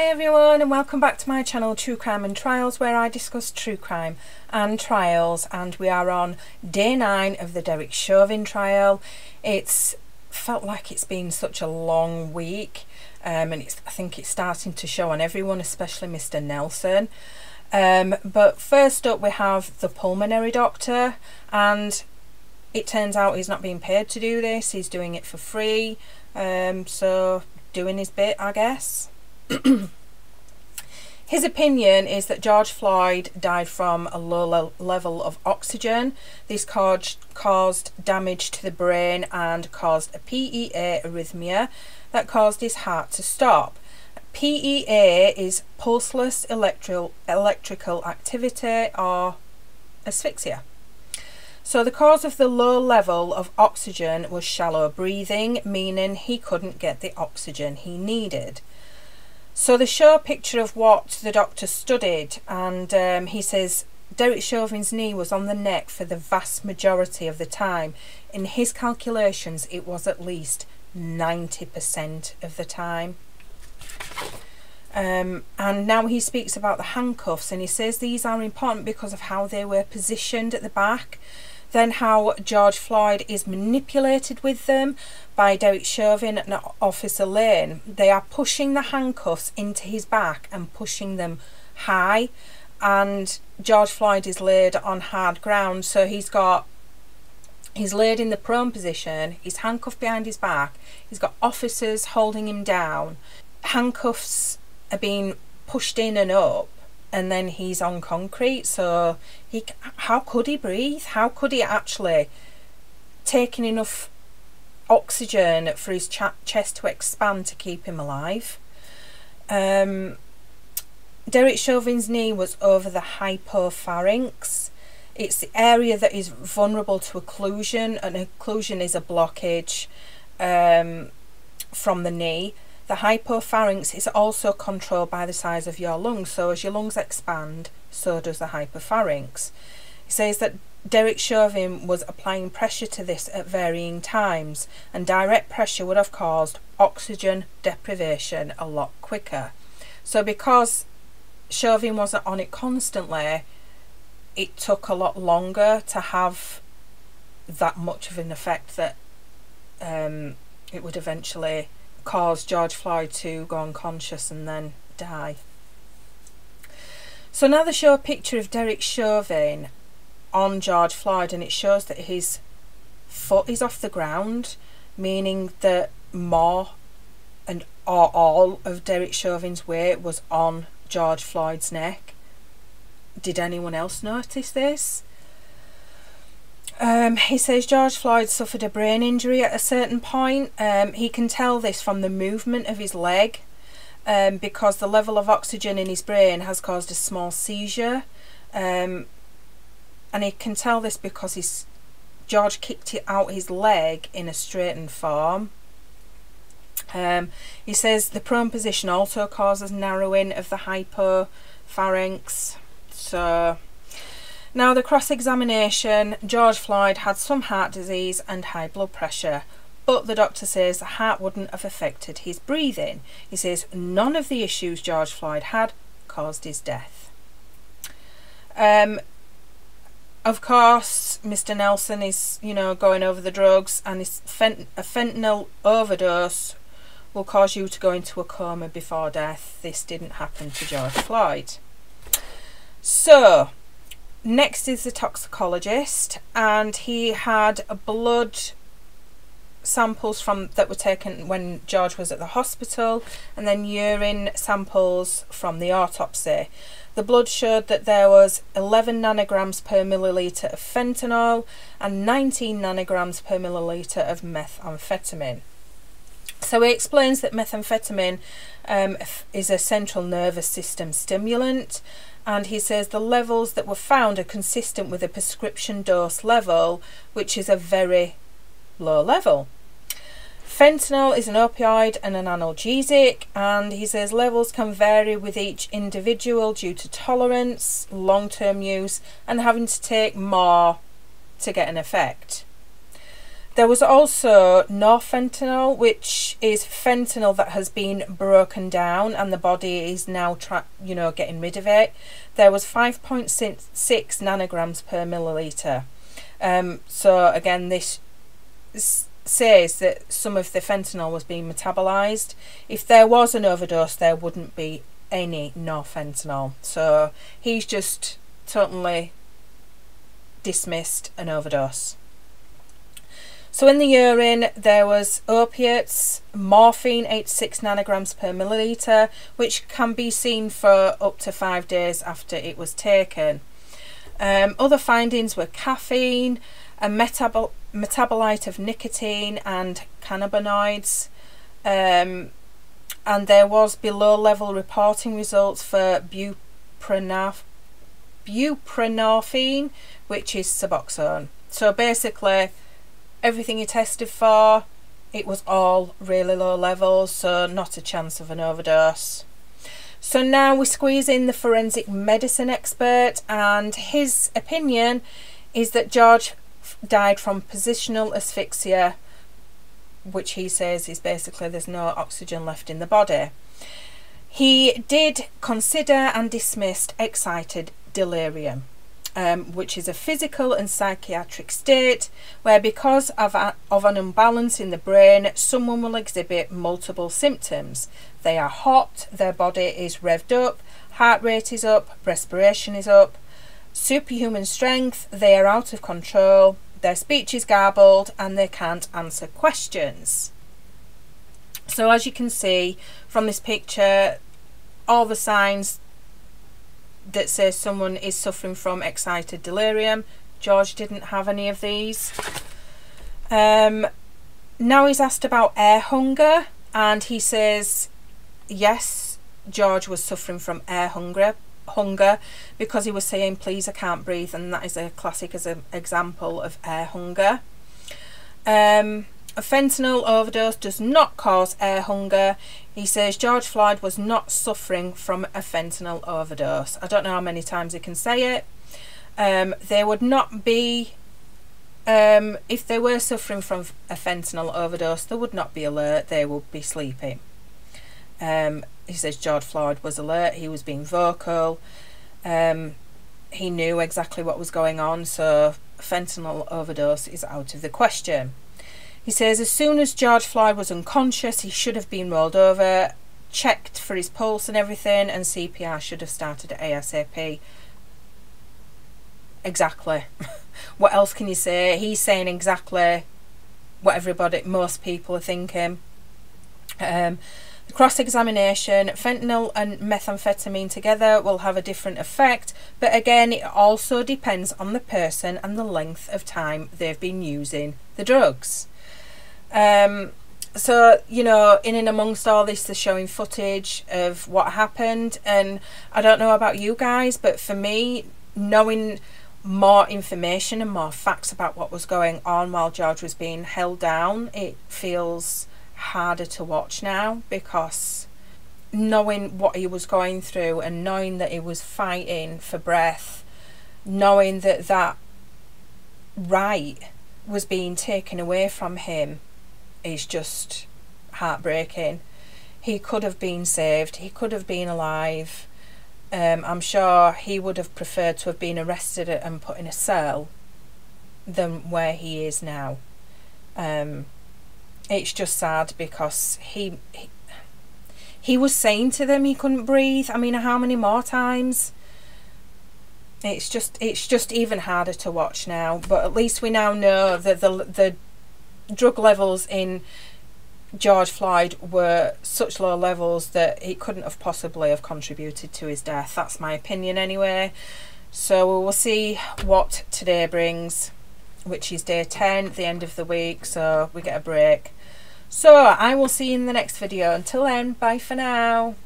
Hi everyone, and welcome back to my channel True Crime and Trials, where I discuss true crime and trials, and we are on day 9 of the Derek Chauvin trial. It's felt like it's been such a long week, and I think it's starting to show on everyone, especially Mr. Nelson. But first up we have the Pulmonary Doctor, and it turns out he's not being paid to do this, he's doing it for free, so doing his bit, I guess. His opinion is that George Floyd died from a low level of oxygen. This caused damage to the brain and caused a PEA arrhythmia that caused his heart to stop. PEA is pulseless electrical activity, or asphyxia. So the cause of the low level of oxygen was shallow breathing, meaning he couldn't get the oxygen he needed. So they show a picture of what the doctor studied, and he says Derek Chauvin's knee was on the neck for the vast majority of the time. In his calculations, it was at least 90% of the time. And now he speaks about the handcuffs, and he says these are important because of how they were positioned at the back, then how George Floyd is manipulated with them by Derek Chauvin and Officer Lane. They are pushing the handcuffs into his back and pushing them high, and George Floyd is laid on hard ground, so he's laid in the prone position, he's handcuffed behind his back, he's got officers holding him down, handcuffs are being pushed in and up, and then he's on concrete. So how could he breathe? How could he actually take in enough oxygen for his chest to expand to keep him alive? Derek Chauvin's knee was over the hypopharynx. It's the area that is vulnerable to occlusion, and occlusion is a blockage from the knee. The hypopharynx is also controlled by the size of your lungs, so as your lungs expand, so does the hypopharynx. He says that Derek Chauvin was applying pressure to this at varying times, and direct pressure would have caused oxygen deprivation a lot quicker. So because Chauvin wasn't on it constantly, it took a lot longer to have that much of an effect that it would eventually cause George Floyd to go unconscious and then die. So now they show a picture of Derek Chauvin on George Floyd, and it shows that his foot is off the ground, meaning that more or all of Derek Chauvin's weight was on George Floyd's neck. Did anyone else notice this? He says George Floyd suffered a brain injury at a certain point. He can tell this from the movement of his leg, because the level of oxygen in his brain has caused a small seizure, and he can tell this because George kicked it out his leg in a straightened form. He says the prone position also causes narrowing of the hypopharynx. So now the cross-examination, George Floyd had some heart disease and high blood pressure, but the doctor says the heart wouldn't have affected his breathing. He says none of the issues George Floyd had caused his death. Of course, Mr. Nelson is, going over the drugs, and a fentanyl overdose will cause you to go into a coma before death. This didn't happen to George Floyd. So next is the toxicologist, and he had blood samples that were taken when George was at the hospital, and then urine samples from the autopsy. The blood showed that there was 11 nanograms per milliliter of fentanyl and 19 nanograms per milliliter of methamphetamine. So he explains that methamphetamine is a central nervous system stimulant, and he says the levels that were found are consistent with a prescription dose level, which is a very low level. Fentanyl is an opioid and an analgesic, and he says levels can vary with each individual due to tolerance, long-term use, and having to take more to get an effect. There was also norfentanyl, which is fentanyl that has been broken down and the body is now getting rid of it. There was 5.6 nanograms per milliliter. So again, this says that some of the fentanyl was being metabolized. If there was an overdose, there wouldn't be any norfentanyl. So he's just totally dismissed an overdose. So in the urine there was opiates, morphine 86 nanograms per milliliter, which can be seen for up to 5 days after it was taken. Other findings were caffeine, a metabolite of nicotine and cannabinoids, and there was below level reporting results for buprenorphine, which is Suboxone. So basically everything he tested for, it was all really low levels, so not a chance of an overdose. So now we squeeze in the forensic medicine expert, and his opinion is that George died from positional asphyxia, which he says is basically there's no oxygen left in the body. He did consider and dismissed excited delirium, which is a physical and psychiatric state where, because of an imbalance in the brain, someone will exhibit multiple symptoms. They are hot, their body is revved up, heart rate is up, respiration is up, superhuman strength, they are out of control, their speech is garbled, and they can't answer questions. So as you can see from this picture, all the signs that says someone is suffering from excited delirium. George didn't have any of these. Now he's asked about air hunger, and he says yes, George was suffering from air hunger because he was saying please I can't breathe, and that is a classic example of air hunger. A fentanyl overdose does not cause air hunger. He says George Floyd was not suffering from a fentanyl overdose. I don't know how many times he can say it. There would not be, if they were suffering from a fentanyl overdose, they would not be alert, they would be sleeping. He says George Floyd was alert, he was being vocal, he knew exactly what was going on, so fentanyl overdose is out of the question. He says as soon as George Floyd was unconscious, he should have been rolled over, checked for his pulse and everything, and CPR should have started at ASAP. Exactly. What else can you say? He's saying exactly what most people are thinking. The cross-examination, fentanyl and methamphetamine together will have a different effect, but again it also depends on the person and the length of time they've been using the drugs. So, in and amongst all this, they're showing footage of what happened, and I don't know about you guys, but for me, knowing more information and more facts about what was going on while George was being held down, it feels harder to watch now, because knowing what he was going through and knowing that he was fighting for breath, knowing that that right was being taken away from him, is just heartbreaking. He could have been saved, he could have been alive. I'm sure he would have preferred to have been arrested and put in a cell than where he is now. It's just sad because he was saying to them he couldn't breathe. I mean, how many more times? It's just even harder to watch now, but at least we now know that the drug levels in George Floyd were such low levels that it couldn't have possibly have contributed to his death. That's my opinion anyway. So we'll see what today brings, which is day 10, the end of the week, so we get a break. So I will see you in the next video. Until then, bye for now.